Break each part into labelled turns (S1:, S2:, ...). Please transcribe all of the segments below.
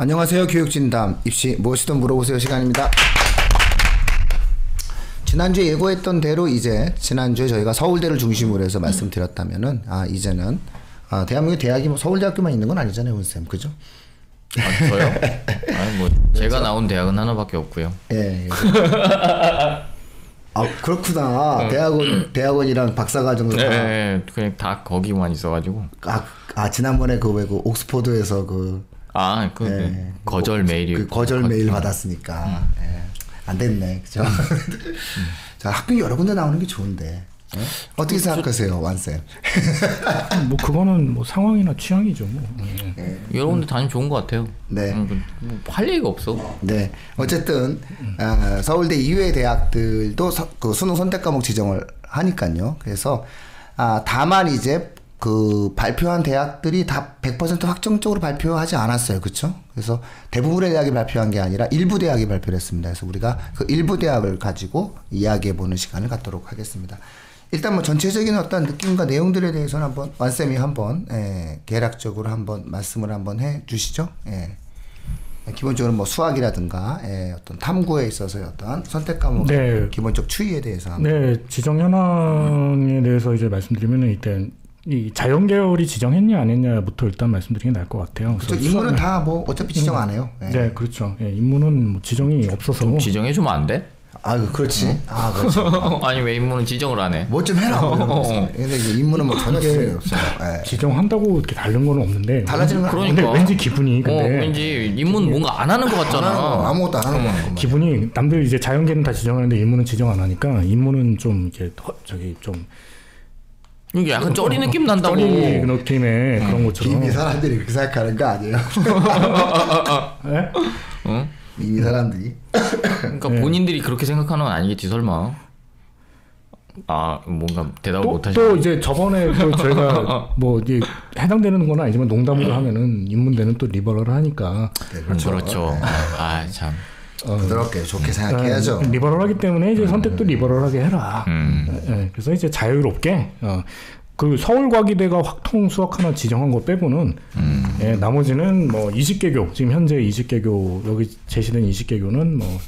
S1: 안녕하세요. 교육진담 입시 무엇이든 물어보세요 시간입니다. 지난주에 예고했던 대로 이제 지난주에 저희가 서울대를 중심으로 해서 말씀드렸다면은 이제는 대한민국 대학이 뭐 서울대학교만 있는 건 아니잖아요, 원쌤, 그죠?
S2: 저요? 아니 뭐 제가 나온 대학은 하나밖에 없고요.
S1: 예. 그렇구나. 대학원이랑 박사과정도 다.
S2: 네, 그냥 다 거기만 있어가지고.
S1: 지난번에 그 옥스포드에서
S2: 거절 메일이
S1: 거절 메일 받았으니까 안 됐네, 그죠? 자, 학교 여러 군데 나오는 게 좋은데 어떻게 생각하세요, 완쌤?
S3: 뭐 그거는 뭐 상황이나 취향이죠. 뭐.
S2: 여러 군데 다니면 좋은 것 같아요.
S1: 네.
S2: 할 얘기가 없어.
S1: 네. 어쨌든 서울대 이외의 대학들도 그 수능 선택 과목 지정을 하니까요. 그래서 다만 이제 그 발표한 대학들이 다 100% 확정적으로 발표하지 않았어요. 그렇죠? 그래서 대부분의 대학이 발표한 게 아니라 일부 대학이 발표를 했습니다. 그래서 우리가 그 일부 대학을 가지고 이야기해 보는 시간을 갖도록 하겠습니다. 일단 뭐 전체적인 어떤 느낌과 내용들에 대해서는 한번 완쌤이 한번 개략적으로 한번 말씀을 한번 해 주시죠. 기본적으로 뭐 수학이라든가 어떤 탐구에 있어서의 어떤 선택 과목 기본적 추이에 대해서 한번.
S3: 지정 현황에 대해서 이제 말씀드리면은 일단 이 자연 계열이 지정했냐 안 했냐부터 일단 말씀드리는 게 나을 것 같아요.
S1: 그렇죠. 인문은 다 뭐 어차피 지정 안 해요.
S3: 네, 그렇죠. 인문은 뭐 지정이 없어서.
S2: 좀 지정해주면 안 돼?
S1: 그렇지. 그렇죠.
S2: 아니 왜 인문은 지정을 안 해?
S1: 뭐 좀 해라. 근데 이제 인문은 뭐 전혀 소용이 없어요.
S3: 지정한다고 이렇게 다른 건 없는데.
S1: 달라지는 건
S2: 그러니까.
S3: 근데 왠지 기분이
S2: 왠지 인문 뭔가 안 하는 것 같잖아.
S1: 아무것도 안 하는 것 같고.
S3: 기분이 남들 이제 자연계는 다 지정하는데 인문은 지정 안 하니까 인문은 좀 이렇게 좀
S2: 이게 약간 쩌리 느낌 난다고.
S3: 쩌리 느낌의 그런 것처럼.
S1: 이미 사람들이 그렇게 생각하는 거 아니에요?
S3: 네?
S2: 응?
S1: 이미 사람들이.
S2: 그러니까 본인들이 그렇게 생각하는 건 아니겠지 설마. 뭔가 대답을 못하시네.
S3: 또 이제 저번에 저희가 뭐 이제 해당되는 건 아니지만 농담으로 하면은 인문대는 또 리버럴을 하니까.
S1: 네, 그렇죠.
S2: 참.
S1: 부드럽게 좋게 생각해야죠.
S3: 리버럴하기 때문에 이제 선택도 리버럴하게 해라. 그래서 이제 자유롭게 그 서울과기대가 확통 수학 하나 지정한 거 빼고는 나머지는 뭐 20개교 지금 현재 20개교 여기 제시된 20개교는 뭐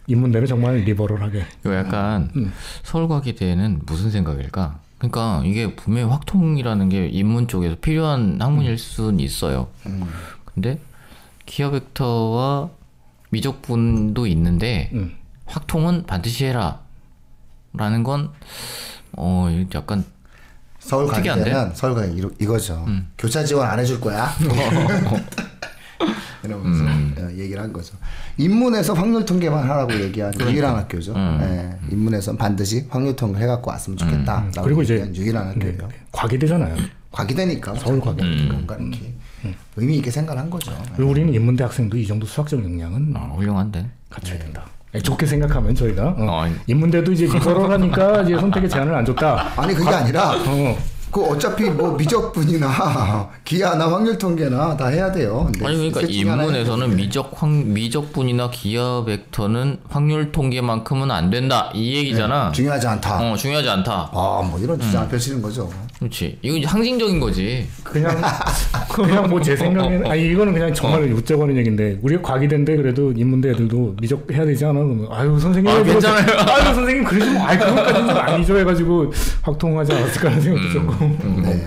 S3: 인문대는 정말 리버럴하게.
S2: 이거 약간 서울과기대는 무슨 생각일까? 그러니까 이게 분명히 확통이라는 게 인문 쪽에서 필요한 학문일 수는 있어요. 근데 기하 벡터와 미적분도 있는데 확통은 반드시 해라 라는 건 약간
S1: 서울과기대는 서울과기대 이거죠. 교차 지원 안 해줄 거야. 이러면서 얘기를 한 거죠. 인문에서 확률 통계만 하라고 얘기한 유일한 학교죠. 인문에서는 반드시 확률 통계 해갖고 왔으면 좋겠다.
S3: 그리고 이제
S1: 유일한 학교예요.
S3: 과기대잖아요.
S1: 과기대니까 서울과기대 뭔가 이렇게 의미 있게 생각한 거죠.
S3: 그리고 우리는 인문대 학생도 이 정도 수학적 역량은
S2: 훌륭한데
S3: 갖춰야 된다. 좋게 생각하면 저희가 인문대도 이제 리버럴하니까 이제 선택의 제한을 안 줬다.
S1: 아니 그게 아니라 어차피 뭐 미적분이나 기하나 확률 통계나 다 해야 돼요.
S2: 아니 그러니까 인문에서는 미적분이나 기하 벡터는 확률 통계만큼은 안 된다 이 얘기잖아.
S1: 중요하지 않다.
S2: 중요하지 않다.
S1: 뭐 이런 주장을 펼치는 거죠.
S2: 그렇지. 이건 이제 상징적인 거지.
S3: 그냥 뭐 제 생각에는 이거는 그냥 정말 웃자고 하는 얘기인데 우리가 과기대인데 그래도 인문대 애들도 미적 해야 되지 않아? 그러면 선생님
S2: 괜찮아요.
S3: 선생님 그러지 뭐 그것까지는 좀 아니죠 해가지고 확통하지 않았을까 하는 생각도 조금.
S1: 네.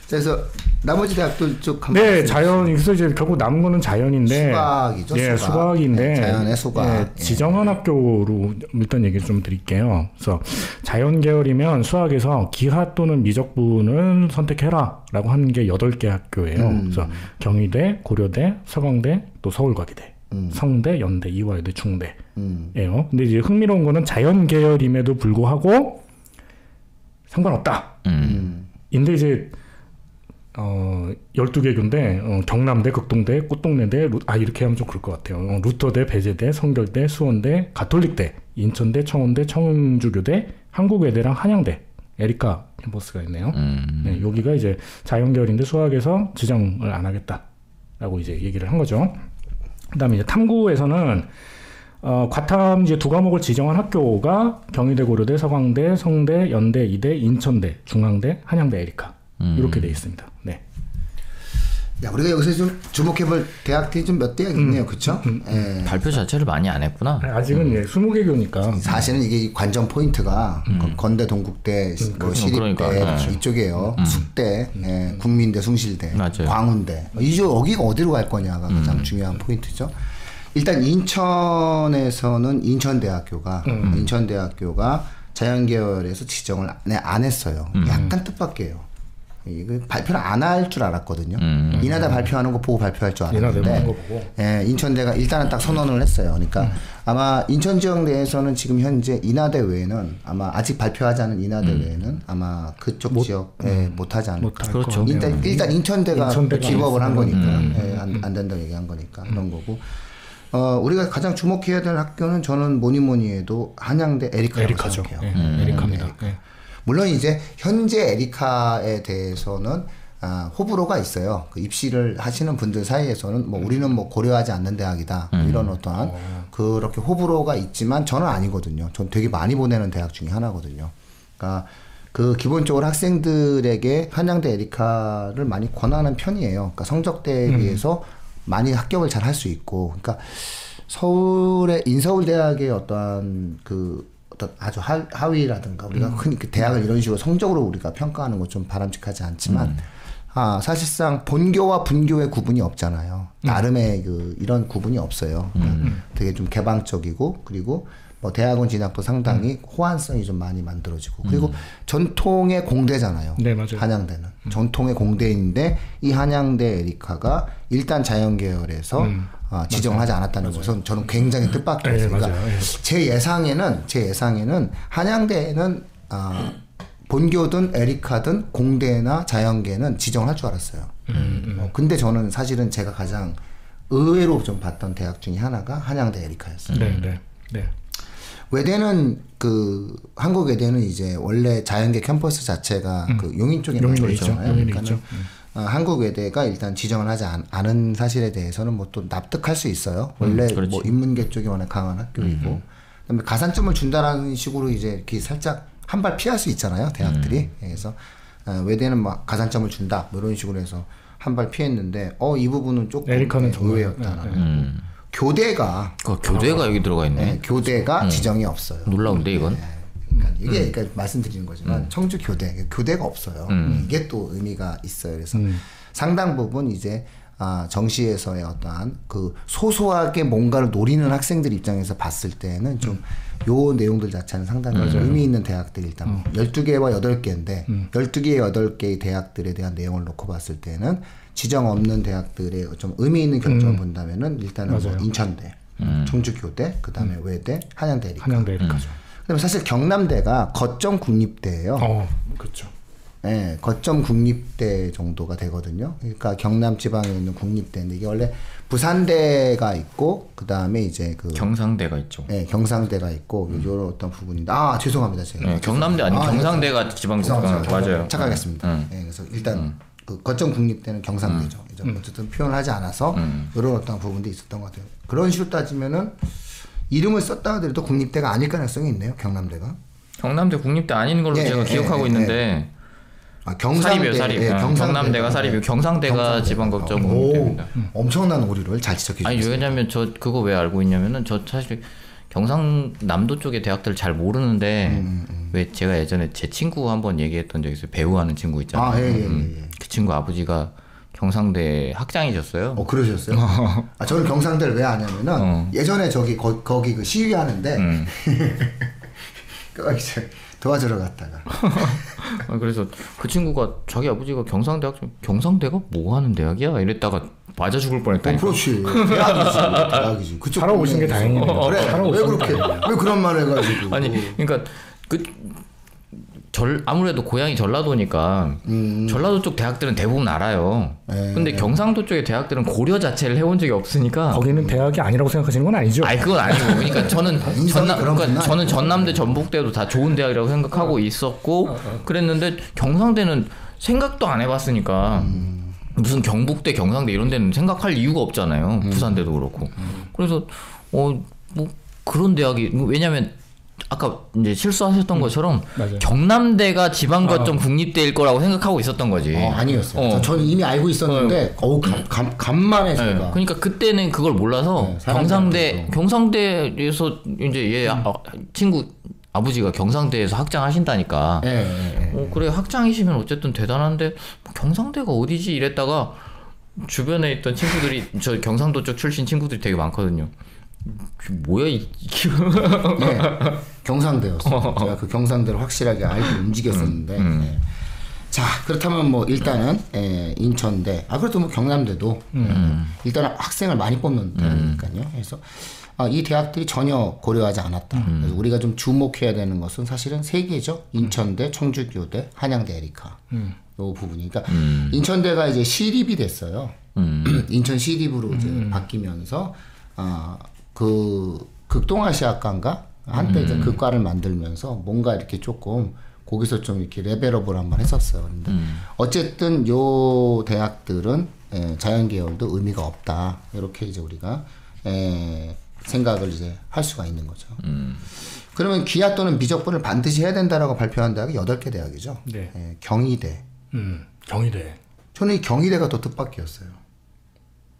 S1: 그래서 나머지 대학들 쭉
S3: 한번 그래서 이제 결국 남은 거는 자연인데
S1: 수학이죠.
S3: 수학인데
S1: 자연의 수학.
S3: 지정한 학교로 일단 얘기를 좀 드릴게요. 그래서 자연 계열이면 수학에서 기하 또는 미적분을 선택해라라고 하는 게 8개 학교예요. 그래서 경희대, 고려대, 서강대, 또 서울과기대, 성대, 연대, 이화여대, 충대예요. 근데 이제 흥미로운 거는 자연 계열임에도 불구하고 상관없다. 근데 이제 12개교인데 경남대, 극동대, 꽃동네대 이렇게 하면 좀 그럴 것 같아요. 루터대, 배재대, 성결대, 수원대, 가톨릭대, 인천대, 청원대, 청주교대, 한국외대랑 한양대 에리카 캠퍼스가 있네요. 여기가 이제 자연계열인데 수학에서 지정을 안 하겠다라고 이제 얘기를 한 거죠. 그다음에 이제 탐구에서는 과탐 이제 2과목을 지정한 학교가 경희대, 고려대, 서강대, 성대, 연대, 이대, 인천대, 중앙대, 한양대, 에리카 이렇게 돼 있습니다. 네.
S1: 야, 우리가 여기서 좀 주목해볼 대학들이 좀 몇 대학 있네요, 그렇죠? 예.
S2: 발표 자체를 많이 안 했구나.
S3: 아직은 20개교니까.
S1: 사실은 이게 관전 포인트가 건대, 동국대, 뭐 시립대
S2: 그러니까.
S1: 이쪽이에요. 숙대, 예, 국민대, 숭실대,
S2: 맞아요.
S1: 광운대. 여기가 어디로 갈 거냐가 가장 중요한 포인트죠. 일단 인천에서는 인천대학교가 자연계열에서 지정을 안 했어요. 약간 뜻밖이에요. 이거 발표를 안 할 줄 알았거든요. 인하대 발표하는 거 보고 발표할 줄 알았는데, 예, 인천대가 일단은 딱 선언을 했어요. 그러니까 아마 인천 지역 내에서는 지금 현재 인하대 외에는 아마 아직 발표하지 않은 인하대 외에는 아마 그쪽 지역에 못하지 않을까.
S2: 그렇죠.
S1: 일단 인천대가
S3: 인천대가
S1: 기법을 한 거니까, 예, 안 된다고 얘기한 거니까 그런 거고. 우리가 가장 주목해야 될 학교는 저는 뭐니 해도 한양대 에리카라고 생각해요.
S3: 에리카입니다.
S1: 물론 이제 현재 에리카에 대해서는 호불호가 있어요. 그 입시를 하시는 분들 사이에서는 뭐 우리는 뭐 고려하지 않는 대학이다 이런 어떠한 그렇게 호불호가 있지만 저는 아니거든요. 전 되게 많이 보내는 대학 중에 하나거든요. 그러니까 그 기본적으로 학생들에게 한양대 에리카를 많이 권하는 편이에요. 그러니까 성적대에 비해서 많이 합격을 잘 할 수 있고, 그러니까 서울의 인서울대학의 어떠한 어떤 아주 하위라든가 우리가 흔히 그 대학을 이런 식으로 성적으로 우리가 평가하는 건 좀 바람직하지 않지만 사실상 본교와 분교의 구분이 없잖아요. 나름의 이런 구분이 없어요. 되게 좀 개방적이고 그리고 뭐 대학원 진학도 상당히 호환성이 좀 많이 만들어지고 그리고 전통의 공대잖아요.
S3: 네, 맞아요.
S1: 한양대는 전통의 공대인데 이 한양대 에리카가 일단 자연계열에서 지정을 하지 않았다는 것은 저는 굉장히 뜻밖이었어요.
S3: 네,
S1: 그러니까 제 예상에는 한양대는 본교든 에리카든 공대나 자연계는 지정을 할 줄 알았어요. 근데 저는 사실은 제가 가장 의외로 좀 봤던 대학 중에 하나가 한양대 에리카였어요.
S3: 네.
S1: 외대는 한국 외대는 이제 원래 자연계 캠퍼스 자체가 그 용인 쪽에 있잖아요. 그러니까는 한국 외대가 일단 지정을 하지 않은 사실에 대해서는 뭐 또 납득할 수 있어요. 원래 뭐 인문계 쪽이 워낙 강한 학교이고, 그다음에 가산점을 준다라는 식으로 이제 이렇게 살짝 한 발 피할 수 있잖아요, 대학들이. 그래서 외대는 막 가산점을 준다, 뭐 이런 식으로 해서 한 발 피했는데, 이 부분은 조금 의외였다라는. 교대가
S2: 여기 들어가 있네.
S1: 네, 교대가 지정이 없어요.
S2: 놀라운데 이건.
S1: 그러니까 이게 그러니까 말씀드리는 거지만 청주 교대가 없어요. 이게 또 의미가 있어요. 그래서 상당 부분 이제 정시에서의 어떠한 그 소소하게 뭔가를 노리는 학생들 입장에서 봤을 때는 좀 요 내용들 자체는 상당히 의미 있는 대학들이 일단 12개와 8개인데 12개, 8개의 대학들에 대한 내용을 놓고 봤을 때는 지정 없는 대학들의 좀 의미 있는 결정을 본다면은 일단은 뭐 인천대, 청주교대, 그다음에 외대, 한양대 에리카죠. 그다음에 사실 경남대가 거점 국립대예요.
S3: 그렇죠.
S1: 네, 거점 국립대 정도가 되거든요. 그러니까 경남 지방에 있는 국립대인데 이게 원래 부산대가 있고 그다음에 이제
S2: 경상대가 있죠.
S1: 네, 경상대가 있고 이런 어떤 부분인데 죄송합니다 제가.
S2: 네, 경남대 아니고 경상대가 지방국가 맞아요.
S1: 착각했습니다. 네, 그래서 일단 그 거점 국립대는 경상대죠. 어쨌든 표현을 하지 않아서 이런 어떤 부분도 있었던 것 같아요. 그런 식으로 따지면은 이름을 썼다 하더라도 국립대가 아닐 가능성이 있네요. 경남대가.
S2: 경남대 국립대 아닌 걸로 제가 기억하고 있는데.
S1: 경상대,
S2: 사립이요. 경남대가 사립이고 경상대가 지방국적 국립대입니다.
S1: 엄청난 오류를 잘 지적해 주셨어요.
S2: 왜냐면 저 그거 왜 알고 있냐면은 저 사실 경상남도 쪽의 대학들 잘 모르는데 왜 제가 예전에 제 친구 한번 얘기했던 적이 있어요. 배우하는 친구 있잖아요. 그 친구 아버지가 경상대 학장이셨어요.
S1: 그러셨어요? 저는 경상대를 왜 아냐면은 예전에 거기 그 시위하는데 도와주러 갔다가
S2: 그래서 그 친구가 자기 아버지가 경상대 학생, 경상대가 뭐 하는 대학이야? 이랬다가 맞아 죽을 뻔했다니까.
S1: 그렇지. 대학이지. 그쪽
S3: 살아오신 게 다행이네요.
S1: 그래. 왜 그렇게 왜 그런 말 해가지고.
S2: 아니 그러니까 아무래도 고향이 전라도니까 전라도 쪽 대학들은 대부분 알아요. 근데 경상도 쪽의 대학들은 고려 자체를 해온 적이 없으니까
S3: 거기는 대학이 아니라고 생각하시는 건 아니죠?
S2: 그건 아니고 그러니까 저는 전남대 전북대도 다 좋은 대학이라고 생각하고 있었고 그랬는데 경상대는 생각도 안 해봤으니까 무슨 경북대 경상대 이런 데는 생각할 이유가 없잖아요. 부산대도 그렇고. 그래서 뭐 그런 대학이 왜냐면 아까 이제 실수하셨던 것처럼
S3: 맞아요.
S2: 경남대가 지방거점 국립대일 거라고 생각하고 있었던 거지.
S1: 아니었어요. 저는 이미 알고 있었는데 간만에 제가.
S2: 그러니까 그때는 그걸 몰라서 경상대에서 이제 얘 친구 아버지가 경상대에서 학장하신다니까. 그래 학장이시면 어쨌든 대단한데 뭐 경상대가 어디지 이랬다가 주변에 있던 친구들이 저 경상도 쪽 출신 친구들이 되게 많거든요. 뭐야 이게?
S1: 네, 경상대였어요. 제가 그 경상대를 확실하게 알고 움직였었는데. 네. 자 그렇다면 뭐 일단은 인천대, 그래도 뭐 경남대도 일단은 학생을 많이 뽑는 데니까요. 그래서 이 대학들이 전혀 고려하지 않았다. 그래서 우리가 좀 주목해야 되는 것은 사실은 세 개죠. 인천대, 청주교대, 한양대 에리카. 이 부분이. 그러니까 인천대가 이제 시립이 됐어요. 인천 시립으로 이제 바뀌면서 그 극동아시아과인가 한때 이제 그 과를 만들면서 뭔가 이렇게 조금 거기서 좀 이렇게 레벨업을 한번 했었어요. 근데 어쨌든 요 대학들은 자연계열도 의미가 없다. 이렇게 이제 우리가 생각을 이제 할 수가 있는 거죠. 그러면 기하 또는 미적분을 반드시 해야 된다라고 발표한 대학이 8개 대학이죠.
S3: 네.
S1: 경희대.
S3: 경희대.
S1: 저는 이 경희대가 더 뜻밖이었어요.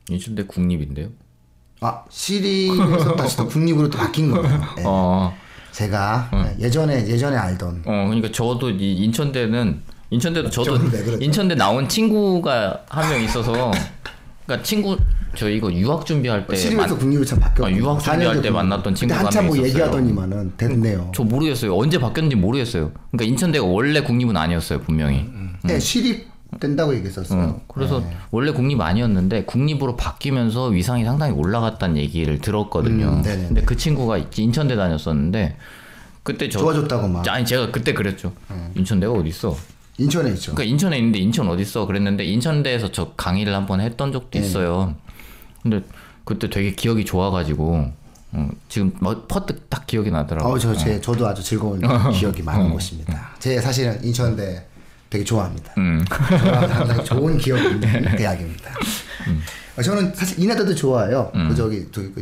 S2: 인천대 국립인데요?
S1: 시립에서 다시 또 국립으로 또 바뀐 거예요. 제가 예전에 알던.
S2: 그러니까 저도 이 인천대도 저도 인천대 나온 친구가 한 명 있어서, 그러니까 저 이거 유학 준비할 때
S1: 시립에서 국립으로 참 바뀌었고.
S2: 유학 준비할 때 만났던 친구가
S1: 한참
S2: 한 명
S1: 뭐
S2: 있었어요.
S1: 얘기하더니만은 됐네요.
S2: 저 모르겠어요. 언제 바뀌었는지 모르겠어요. 그러니까 인천대가 원래 국립은 아니었어요, 분명히.
S1: 네, 시립 된다고 얘기했었어요.
S2: 그래서 원래 국립 아니었는데 국립으로 바뀌면서 위상이 상당히 올라갔다는 얘기를 들었거든요. 근데 그 친구가 인천대 다녔었는데 그때
S1: 좋아졌다고 막.
S2: 아니 제가 그때 그랬죠. 인천대가 어디 있어?
S1: 인천에 있죠.
S2: 그러니까 인천에 있는데 인천 어디 있어? 그랬는데 인천대에서 저 강의를 한번 했던 적도 있어요. 근데 그때 되게 기억이 좋아가지고 지금 퍼뜩 딱 기억이 나더라고요.
S1: 저도 아주 즐거운 기억이 많은 곳입니다. 제 사실은 인천대 되게 좋아합니다. 저랑 상당히 좋은 기억이 있는 대학입니다. 저는 사실 인하대도 좋아해요. 그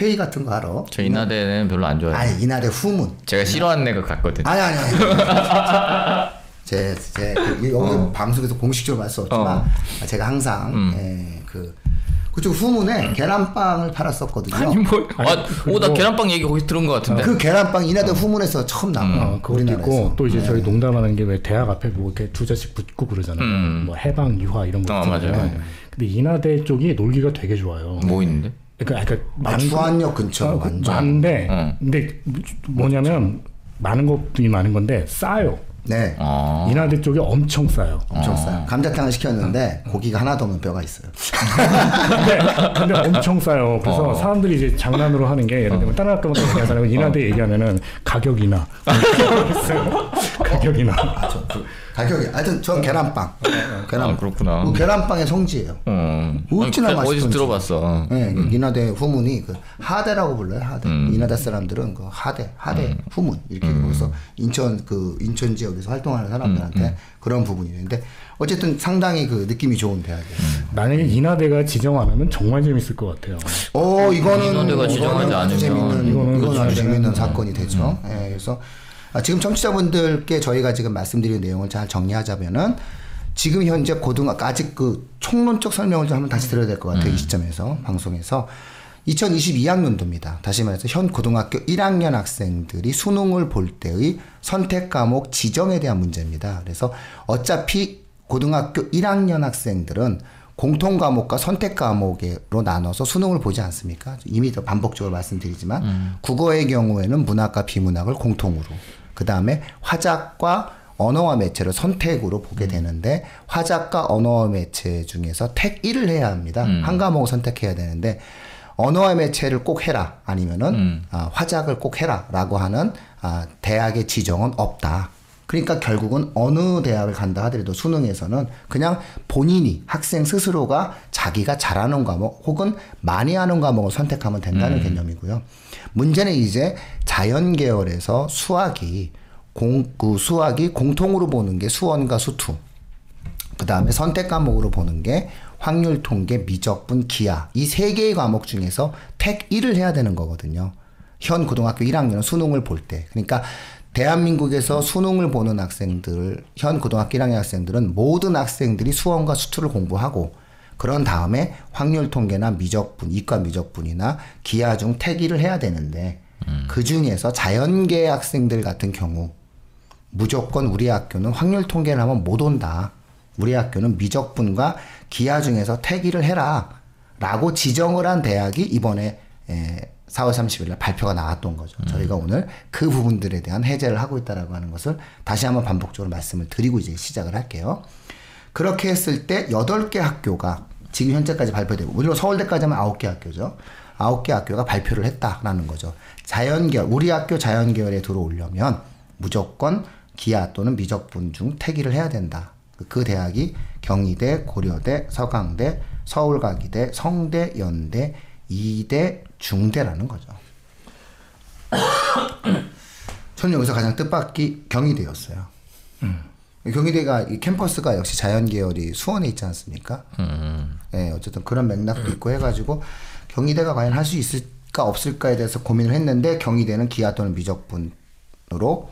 S1: 회의 같은 거 하러.
S2: 저 인하대는 별로 안 좋아해요.
S1: 아니 인하대 후문.
S2: 제가 싫어하는 애가 갔거든요.
S1: 아니. 여기 방송에서 공식적으로 말 수 없지만 제가 항상 그쪽 후문에 계란빵을 팔았었거든요.
S2: 아니 나 계란빵 얘기 거기서 들은 것 같은데.
S1: 그 계란빵 인하대 후문에서 처음 나온
S3: 그것도 있고 또 이제 저희 농담하는 게 왜 대학 앞에 뭐 이렇게 두 자씩 붙고 그러잖아요. 뭐 해방, 유화 이런 거 있잖아요.
S2: 맞아요.
S3: 근데 인하대 쪽이 놀기가 되게 좋아요.
S2: 뭐 있는데?
S1: 그러니까 수안역 근처 완전.
S3: 많은데 근데 뭐냐면 많은 것들이 많은 건데 싸요.
S1: 네.
S3: 인하대 쪽이 엄청 싸요.
S1: 엄청 싸요. 감자탕을 시켰는데 고기가 하나도 없는 뼈가 있어요.
S3: 근데 엄청 싸요. 그래서 사람들이 이제 장난으로 하는 게 예를 들면 다른 학교마다 얘기하잖아요. 인하대 얘기하면은 가격이나 가격이나.
S1: 가격이 하여튼 전 계란빵.
S2: 그렇구나.
S1: 계란빵의 성지예요. 어찌나 맛있던지.
S2: 어디서 들어봤어.
S1: 네, 인하대 후문이 그 하대라고 불러요. 하대. 인하대 사람들은 그 하대 후문 이렇게 그래서 인천 지역에서 활동하는 사람들한테 그런 부분이 있는데 어쨌든 상당히 그 느낌이 좋은 대학이에요.
S3: 만약에 인하대가 지정 안 하면 정말 재밌을 것 같아요.
S1: 이거는
S2: 인하대가 지정하지 않으면
S1: 이거는 아주 재밌는 사건이 되죠. 네, 그래서 지금 청취자분들께 저희가 지금 말씀드린 내용을 잘 정리하자면은 지금 현재 고등학교 아직 그 총론적 설명을 좀 한번 다시 드려야 될 것 같아요. 이 시점에서 방송에서 2022학년도입니다. 다시 말해서 현 고등학교 1학년 학생들이 수능을 볼 때의 선택 과목 지정에 대한 문제입니다. 그래서 어차피 고등학교 1학년 학생들은 공통 과목과 선택 과목으로 나눠서 수능을 보지 않습니까? 이미 더 반복적으로 말씀드리지만 국어의 경우에는 문학과 비문학을 공통으로 그 다음에 화작과 언어와 매체를 선택으로 보게 되는데 화작과 언어와 매체 중에서 택 1을 해야 합니다. 한 과목을 선택해야 되는데 언어와 매체를 꼭 해라 아니면은 화작을 꼭 해라 라고 하는 대학의 지정은 없다. 그러니까 결국은 어느 대학을 간다 하더라도 수능에서는 그냥 본인이 학생 스스로가 자기가 잘하는 과목 혹은 많이 하는 과목을 선택하면 된다는 개념이고요. 문제는 이제 자연 계열에서 수학이 공통으로 보는 게 수원과 수투. 그 다음에 선택 과목으로 보는 게 확률, 통계, 미적분, 기하 이 세 개의 과목 중에서 택 1을 해야 되는 거거든요. 현 고등학교 1학년 수능을 볼 때. 그러니까 대한민국에서 수능을 보는 학생들, 현 고등학교 1학년 학생들은 모든 학생들이 수원과 수투를 공부하고 그런 다음에 확률 통계나 미적분, 이과 미적분이나 기하중 태기를 해야 되는데 그 중에서 자연계 학생들 같은 경우 무조건 우리 학교는 확률 통계를 하면 못 온다. 우리 학교는 미적분과 기하중에서 태기를 해라. 라고 지정을 한 대학이 이번에 4월 30일 날 발표가 나왔던 거죠. 저희가 오늘 그 부분들에 대한 해제를 하고 있다라고 하는 것을 다시 한번 반복적으로 말씀을 드리고 이제 시작을 할게요. 그렇게 했을 때 8개 학교가 지금 현재까지 발표되고, 물론 서울대까지 하면 9개 학교죠. 9개 학교가 발표를 했다라는 거죠. 자연계열, 우리 학교 자연계열에 들어오려면 무조건 기하 또는 미적분 중 태기를 해야 된다. 그 대학이 경희대, 고려대, 서강대, 서울과기대, 성대, 연대, 이대, 중대라는 거죠. 저는 여기서 가장 뜻밖이 경희대였어요. 경희대가 이 캠퍼스가 역시 자연계열이 수원에 있지 않습니까? 네, 어쨌든 그런 맥락도 있고 해가지고 경희대가 과연 할 수 있을까 없을까에 대해서 고민을 했는데 경희대는 기하 또는 미적분으로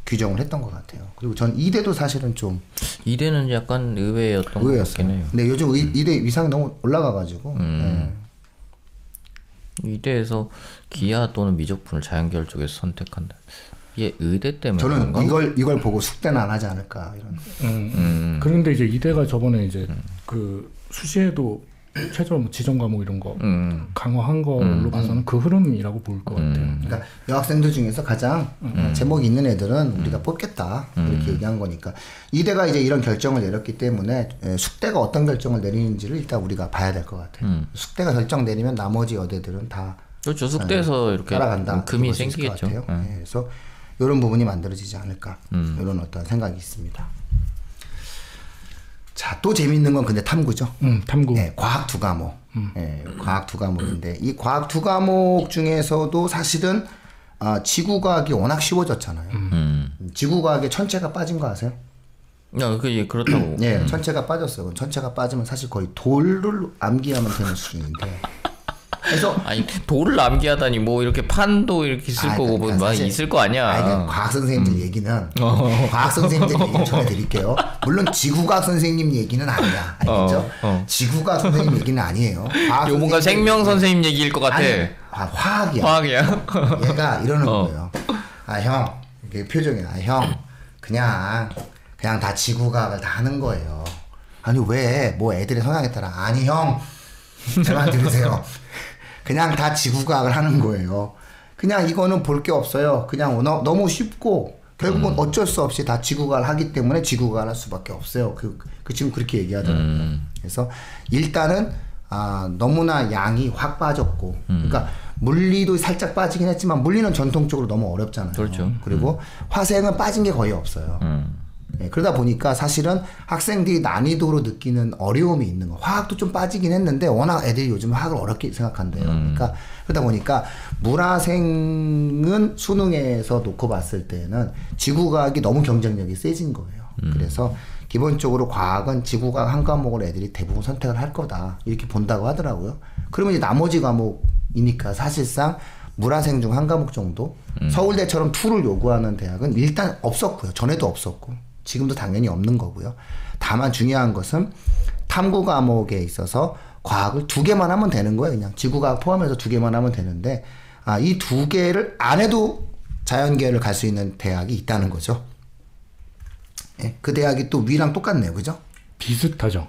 S1: 규정을 했던 것 같아요. 그리고 전 이대도 사실은 좀
S2: 이대는 약간 의외였던 것 같긴 해요.
S1: 근데 요즘 이대 위상이 너무 올라가가지고
S2: 이대에서 기하 또는 미적분을 자연계열 쪽에서 선택한다. 이게 의대 때문에
S1: 저는
S2: 그런가?
S1: 이걸 보고 숙대는 안 하지 않을까 이런.
S3: 그런데 이제 이대가 저번에 이제 그 수시에도 최저 지정 과목 이런 거 강화한 걸로 봐서는 그 흐름이라고 볼 것 같아요.
S1: 그러니까 여학생들 중에서 가장 제목이 있는 애들은 우리가 뽑겠다 이렇게 얘기한 거니까 이대가 이제 이런 결정을 내렸기 때문에 숙대가 어떤 결정을 내리는지를 일단 우리가 봐야 될 것 같아요. 숙대가 결정 내리면 나머지 여대들은 다
S2: 그렇죠. 숙대에서 이렇게
S1: 따라간다.
S2: 금이 생기겠죠.
S1: 네, 그래서 이런 부분이 만들어지지 않을까 이런 어떤 생각이 있습니다. 자, 또 재미있는 건 근데 탐구죠.
S3: 탐구.
S1: 네, 과학 두 과목. 네, 과학 두 과목인데 이 과학 두 과목 중에서도 사실은 지구과학이 워낙 쉬워졌잖아요. 지구과학의 천체가 빠진 거 아세요?
S2: 그게 그렇다고.
S1: 네, 천체가 빠졌어요. 천체가 빠지면 사실 거의 돌을 암기하면 되는 수준인데. 그래서
S2: 아니 돌을 암기하다니 뭐 이렇게 판도 이렇게 있을 거고 뭐
S1: 사실,
S2: 있을 거 아니야.
S1: 과학 선생님들 얘기는 과학 선생님들 얘기는 전해드릴게요. 물론 지구과학 선생님 얘기는 아니야. 알겠죠? 지구과학 선생님 얘기는 아니에요.
S2: 이거 뭔가 생명 선생님 얘기일 것 같아.
S1: 아니, 화학이야.
S2: 화학이야.
S1: 얘가 이러는 거예요. 형, 이게 표정이야. 형, 그냥 다 지구과학을 다 하는 거예요. 아니 왜? 뭐 애들의 성향에 따라. 아니 형, 제 말 들으세요. 그냥 다 지구과학을 하는 거예요. 그냥 이거는 볼 게 없어요. 그냥 너무 쉽고 결국은 어쩔 수 없이 다 지구과학을 하기 때문에 지구과학을 할 수밖에 없어요. 그 지금 그렇게 얘기하더라고요. 그래서 일단은 너무나 양이 확 빠졌고 그러니까 물리도 살짝 빠지긴 했지만 물리는 전통적으로 너무 어렵잖아요.
S2: 그렇죠.
S1: 그리고 화생은 빠진 게 거의 없어요. 네, 그러다 보니까 사실은 학생들이 난이도로 느끼는 어려움이 있는 거. 화학도 좀 빠지긴 했는데 워낙 애들이 요즘 화학을 어렵게 생각한대요. 그러니까 그러다 보니까 물화생은 수능에서 놓고 봤을 때는 지구과학이 너무 경쟁력이 세진 거예요. 그래서 기본적으로 과학은 지구과학 한 과목을 애들이 대부분 선택을 할 거다 이렇게 본다고 하더라고요. 그러면 이제 나머지 과목이니까 사실상 물화생 중 한 과목 정도 서울대처럼 2를 요구하는 대학은 일단 없었고요. 전에도 없었고 지금도 당연히 없는 거고요. 다만 중요한 것은 탐구 과목에 있어서 과학을 2개만 하면 되는 거예요. 그냥 지구과학 포함해서 2개만 하면 되는데 이 2개를 안 해도 자연계열을 갈 수 있는 대학이 있다는 거죠. 예, 그 대학이 또 위랑 똑같네요. 그죠?
S3: 비슷하죠.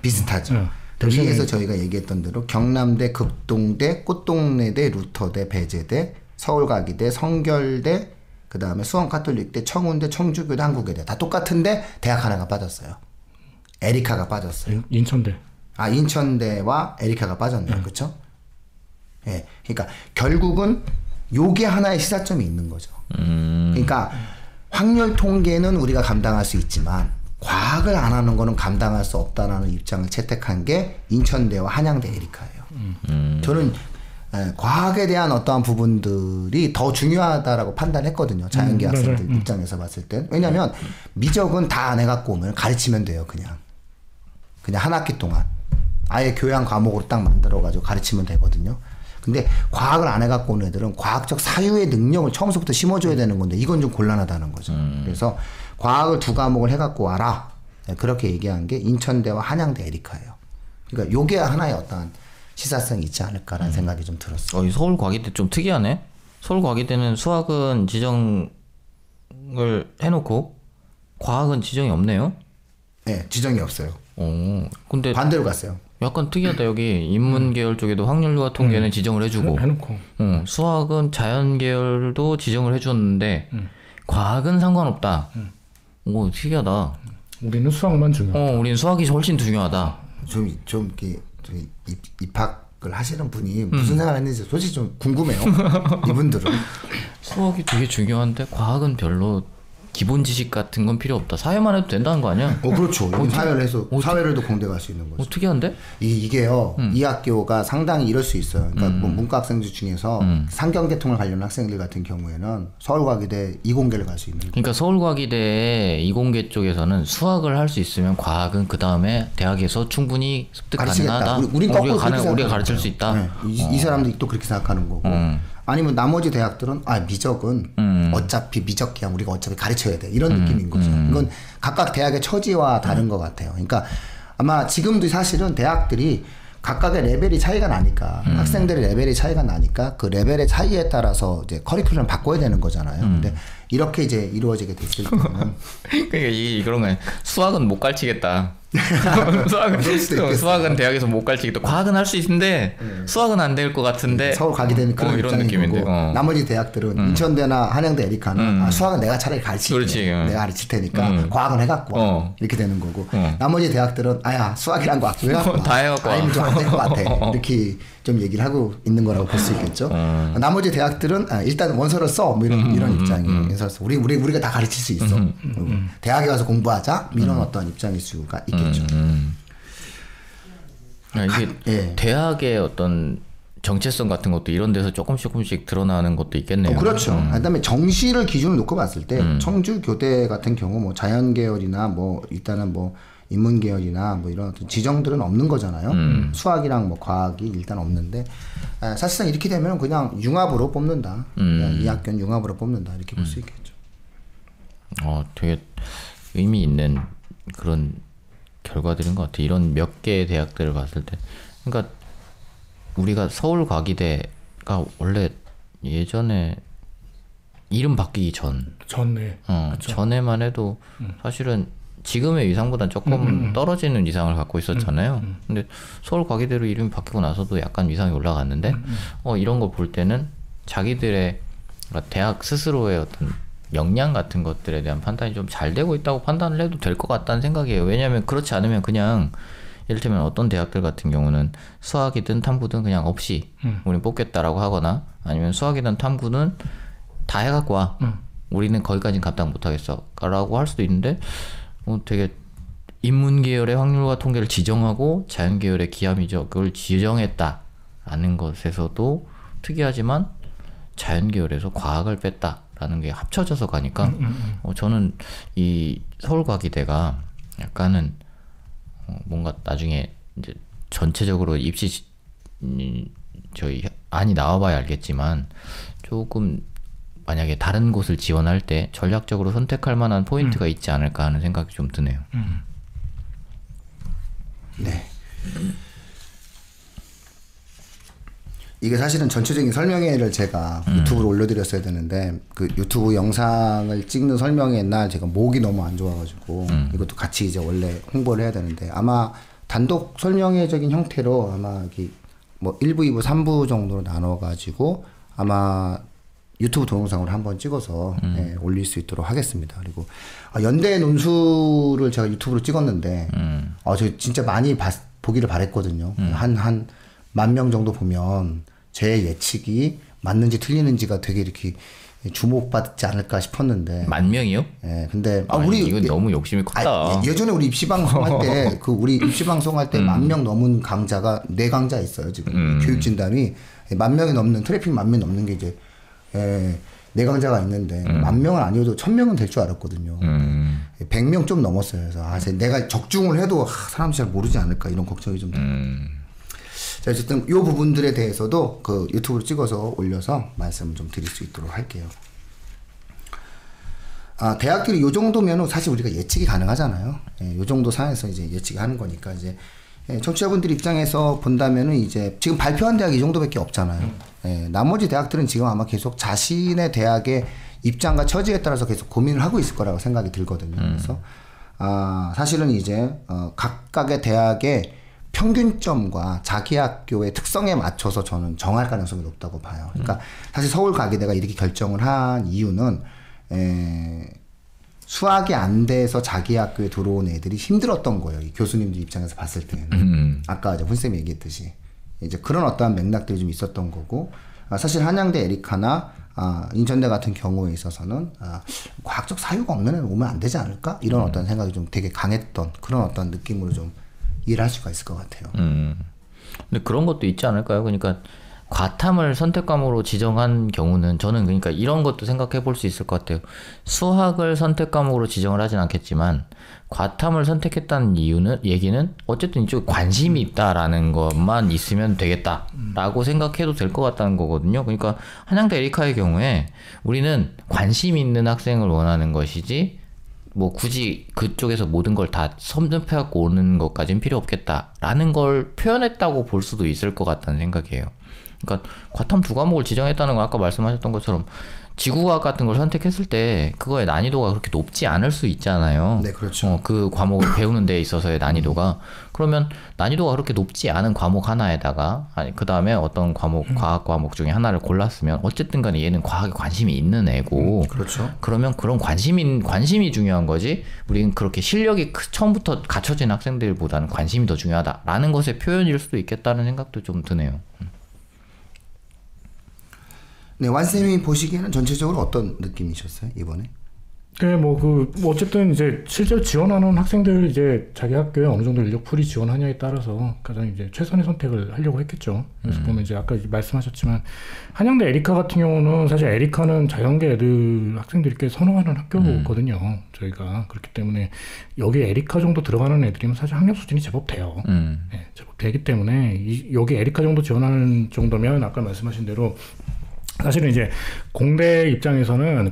S1: 위에서 저희가 얘기했던 대로 경남대, 극동대, 꽃동네대, 루터대, 배재대, 서울과기대, 성결대, 그 다음에 수원카톨릭대, 청운대, 청주교대, 한국외대 다 똑같은데 대학 하나가 빠졌어요. 에리카가 빠졌어요.
S3: 인천대.
S1: 인천대와 에리카가 빠졌네요. 그렇죠? 예, 그러니까 결국은 요게 하나의 시사점이 있는 거죠. 그러니까 확률 통계는 우리가 감당할 수 있지만 과학을 안 하는 거는 감당할 수 없다라는 입장을 채택한 게 인천대와 한양대 에리카예요. 저는 과학에 대한 어떠한 부분들이 더 중요하다라고 판단했거든요. 자연계 학생들 입장에서 봤을 때. 왜냐면 미적은 다 안 해갖고 오면 가르치면 돼요. 그냥 한 학기 동안. 아예 교양 과목으로 딱 만들어가지고 가르치면 되거든요. 근데 과학을 안 해갖고 온 애들은 과학적 사유의 능력을 처음부터 심어줘야 되는 건데 이건 좀 곤란하다는 거죠. 그래서 과학을 2과목을 해갖고 와라. 그렇게 얘기한 게 인천대와 한양대 에리카예요. 그러니까 요게 하나의 어떤 시사성이 있지 않을까라는 생각이 좀 들었어요.
S2: 서울과기대 좀 특이하네. 서울과기대는 수학은 지정을 해놓고 과학은 지정이 없네요.
S1: 네, 지정이 없어요.
S2: 근데
S1: 반대로 갔어요.
S2: 약간 특이하다. 여기 인문계열 쪽에도 확률과 통계는 지정을 해주고
S3: 해놓고
S2: 수학은 자연계열도 지정을 해줬는데 과학은 상관없다. 오, 특이하다.
S3: 우리는 수학만 중요하다.
S2: 우리는 수학이 훨씬 더 중요하다.
S1: 좀 이렇게 입학을 하시는 분이 무슨 생각을 했는지 솔직히 좀 궁금해요. 이분들은.
S2: 수학이 되게 중요한데 과학은 별로 기본 지식 같은 건 필요 없다. 사회만 해도 된다는 거 아니야?
S1: 그렇죠. 사회를 해서 사회를 도 공대갈 수 있는 거죠.
S2: 특이한데?
S1: 이게요. 이 학교가 상당히 이럴 수 있어요. 그러니까 뭐 문과 학생들 중에서 상경계통을 관련 학생들 같은 경우에는 서울과기대 이공계를 갈 수 있는 거죠.
S2: 그러니까 서울과기대 이공계 쪽에서는 수학을 할 수 있으면 과학은 그 다음에 대학에서 충분히 습득 가능하다. 우리가 가르칠 수 있다.
S1: 네. 이 사람들이 또 그렇게 생각하는 거고. 아니면 나머지 대학들은 미적은 어차피 미적기야 우리가 어차피 가르쳐야 돼 이런 느낌인 거죠. 이건 각각 대학의 처지와 다른 것 같아요. 그러니까 아마 지금도 사실은 대학들이 각각의 레벨이 차이가 나니까 학생들의 레벨이 차이가 나니까 그 레벨의 차이에 따라서 이제 커리큘럼을 바꿔야 되는 거잖아요. 근데 이렇게 이제 이루어지게 됐을 때는
S2: 그러니까 그런 거예요. 수학은 못 가르치겠다. 수학은 대학에서 못 가르치겠다. 과학은 할 수 있는데 수학은 안 될 것 같은데
S1: 서울 가게 되는 그런
S2: 이런 느낌인데
S1: 나머지 대학들은 인천대나 한양대 에리카는 수학은 내가 차라리 가르칠게. 내가 가르칠 테니까 과학은 해갖고 이렇게 되는 거고 나머지 대학들은 수학이란 거 왜 갖고
S2: 다 해갖고
S1: 아니면 좀 안 될 것 같아. 이렇게 좀 얘기를 하고 있는 거라고 볼 수 있겠죠. 나머지 대학들은 일단 원서를 써 뭐 이런 입장이에요. 그래서 우리가 다 가르칠 수 있어. 대학에 가서 공부하자 이런 어떤 입장일 수가 있겠죠.
S2: 이게 대학의 어떤 정체성 같은 것도 이런 데서 조금씩 드러나는 것도 있겠네요.
S1: 그렇죠. 그다음에 정시를 기준으로 놓고 봤을 때 청주 교대 같은 경우 뭐 자연계열이나 뭐 일단은 뭐 인문계열이나 뭐 이런 어떤 지정들은 없는 거잖아요. 수학이랑 뭐 과학이 일단 없는데 사실상 이렇게 되면 그냥 융합으로 뽑는다. 이 학교는 융합으로 뽑는다 이렇게 볼 수 있겠죠.
S2: 되게 의미 있는 그런 결과들인 것 같아. 이런 몇 개의 대학들을 봤을 때, 그러니까 우리가 서울과기대가 원래 예전에 이름 바뀌기 전에 전에만 해도 사실은 지금의 위상보다 조금 떨어지는 위상을 갖고 있었잖아요. 근데 서울과기대로 이름이 바뀌고 나서도 약간 위상이 올라갔는데 이런 거 볼 때는 자기들의 그러니까 대학 스스로의 어떤 역량 같은 것들에 대한 판단이 좀 잘 되고 있다고 판단을 해도 될 것 같다는 생각이에요. 왜냐하면 그렇지 않으면 그냥 이를테면 어떤 대학들 같은 경우는 수학이든 탐구든 그냥 없이 우린 뽑겠다라고 하거나 아니면 수학이든 탐구는 다 해갖고 와. 우리는 거기까지는 감당 못하겠어 라고 할 수도 있는데 되게 인문계열의 확률과 통계를 지정하고 자연계열의 기하미적을 지정했다라는 것에서도 특이하지만 자연계열에서 과학을 뺐다라는 게 합쳐져서 가니까 저는 이 서울과기대가 약간은 뭔가 나중에 이제 전체적으로 입시 저희 안이 나와봐야 알겠지만 조금 만약에 다른 곳을 지원할 때 전략적으로 선택할 만한 포인트가 있지 않을까 하는 생각이 좀 드네요.
S1: 네. 이게 사실은 전체적인 설명회를 제가 유튜브로 올려드렸어야 되는데 그 유튜브 영상을 찍는 설명회 날 제가 목이 너무 안 좋아가지고 이것도 같이 이제 원래 홍보를 해야 되는데 아마 단독 설명회적인 형태로 아마 이렇게 뭐 1부, 2부, 3부 정도로 나눠가지고 아마 유튜브 동영상으로 한번 찍어서 올릴 수 있도록 하겠습니다. 그리고 연대 논술을 제가 유튜브로 찍었는데 저 진짜 많이 보기를 바랬거든요. 한 10,000명 정도 보면 제 예측이 맞는지 틀리는지가 되게 이렇게 주목받지 않을까 싶었는데
S2: 10,000명이요?
S1: 네, 근데
S2: 이건 너무 욕심이 컸다.
S1: 예전에 우리 입시 방송할 때 우리 입시 방송할 때 10,000명 넘은 강좌가 4강좌 있어요. 지금 교육 진담이 10,000명이 넘는 트래픽 10,000명 넘는 게 이제 4강좌가 있는데 10,000명은 아니어도 1,000명은 될 줄 알았거든요. 100명 좀 넘었어요. 그래서 내가 적중을 해도 사람들이 잘 모르지 않을까 이런 걱정이 좀 들어요. 자, 어쨌든 요 부분들에 대해서도 그 유튜브로 찍어서 올려서 말씀을 좀 드릴 수 있도록 할게요. 대학들이 요 정도면은 사실 우리가 예측이 가능하잖아요. 예, 요 정도 상에서 이제 예측이 하는 거니까 이제 청취자분들 입장에서 본다면은 이제 지금 발표한 대학이 이 정도밖에 없잖아요. 예, 나머지 대학들은 지금 아마 계속 자신의 대학의 입장과 처지에 따라서 계속 고민을 하고 있을 거라고 생각이 들거든요. 그래서 사실은 이제 각각의 대학의 평균점과 자기 학교의 특성에 맞춰서 저는 정할 가능성이 높다고 봐요. 그러니까 사실 서울가계대가 이렇게 결정을 한 이유는 수학이 안 돼서 자기 학교에 들어온 애들이 힘들었던 거예요. 이 교수님들 입장에서 봤을 때는. 아까 이제 훈쌤이 얘기했듯이 이제 그런 어떠한 맥락들이 좀 있었던 거고, 사실 한양대 에리카나 인천대 같은 경우에 있어서는 과학적 사유가 없는 애는 오면 안 되지 않을까? 이런 어떤 생각이 좀 되게 강했던 그런 어떤 느낌으로 좀 이해를 할 수가 있을 것 같아요.
S2: 근데 그런 것도 있지 않을까요? 그러니까 과탐을 선택 과목으로 지정한 경우는 저는 그러니까 이런 것도 생각해 볼 수 있을 것 같아요. 수학을 선택 과목으로 지정을 하진 않겠지만 과탐을 선택했다는 얘기는 어쨌든 이쪽에 관심이 있다라는 것만 있으면 되겠다라고 생각해도 될 것 같다는 거거든요. 그러니까 한양대 에리카의 경우에 우리는 관심 있는 학생을 원하는 것이지 뭐 굳이 그쪽에서 모든 걸 다 섭렵해갖고 오는 것까지는 필요 없겠다라는 걸 표현했다고 볼 수도 있을 것 같다는 생각이에요. 그러니까 과탐 2과목을 지정했다는 건 아까 말씀하셨던 것처럼 지구과학 같은 걸 선택했을 때 그거의 난이도가 그렇게 높지 않을 수 있잖아요.
S1: 네, 그렇죠.
S2: 그 과목을 배우는 데 있어서의 난이도가 그러면 난이도가 그렇게 높지 않은 과목 하나에다가 그 다음에 어떤 과학 과목 중에 하나를 골랐으면 어쨌든 간에 얘는 과학에 관심이 있는 애고
S1: 그렇죠.
S2: 그러면 그런 관심이 중요한 거지 우리는 그렇게 실력이 처음부터 갖춰진 학생들보다는 관심이 더 중요하다라는 것의 표현일 수도 있겠다는 생각도 좀 드네요.
S1: 네, 완쌤이 보시기에는 전체적으로 어떤 느낌이셨어요, 이번에?
S3: 네, 뭐 어쨌든 이제 실제로 지원하는 학생들 이제 자기 학교에 어느 정도 인력풀이 지원하냐에 따라서 가장 이제 최선의 선택을 하려고 했겠죠. 그래서 보면 이제 아까 말씀하셨지만 한양대 에리카 같은 경우는 사실 에리카는 자연계 애들 학생들이 꽤 선호하는 학교거든요. 저희가 그렇기 때문에 여기 에리카 정도 들어가는 애들이면 사실 학력 수준이 제법 돼요. 네, 제법 되기 때문에 여기 에리카 정도 지원하는 정도면 아까 말씀하신 대로 사실은 이제 공대 입장에서는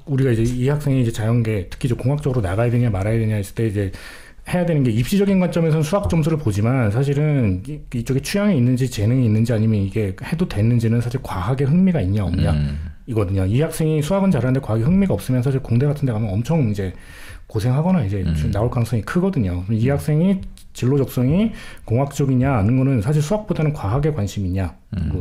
S3: 우리가 이제 이 학생이 이제 자연계 특히 이제 공학적으로 나가야 되냐 말아야 되냐 했을 때 이제 해야 되는 게 입시적인 관점에서는 수학 점수를 보지만 사실은 이쪽에 취향이 있는지 재능이 있는지 아니면 이게 해도 됐는지는 사실 과학에 흥미가 있냐 없냐 이거든요. 이 학생이 수학은 잘하는데 과학에 흥미가 없으면 사실 공대 같은 데 가면 엄청 이제 고생하거나 이제 나올 가능성이 크거든요. 이 학생이 진로 적성이 공학 쪽이냐 하는 거는 사실 수학보다는 과학에 관심이 있냐